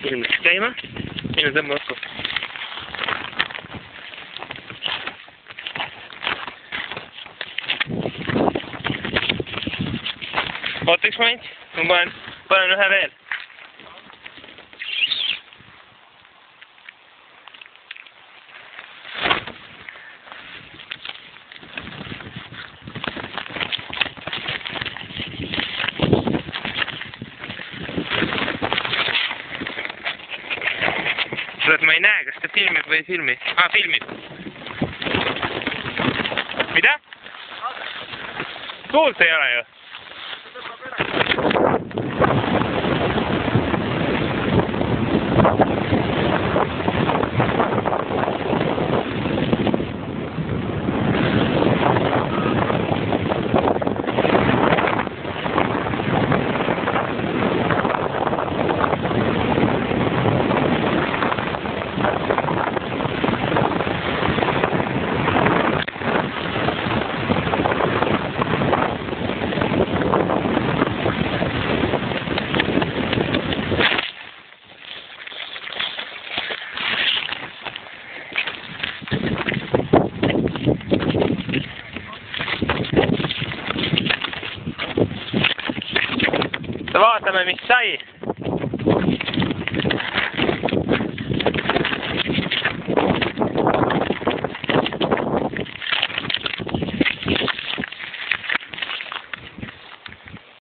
Ilmselt käima. Minu tõmba õhku. Oota üks moment. Ma panen ühe veel. Kurat, ma ei näe, kas ta filmib või ei filmi. Filmib. Mida? Tuult ei ole ju. Vaatame, mis sai.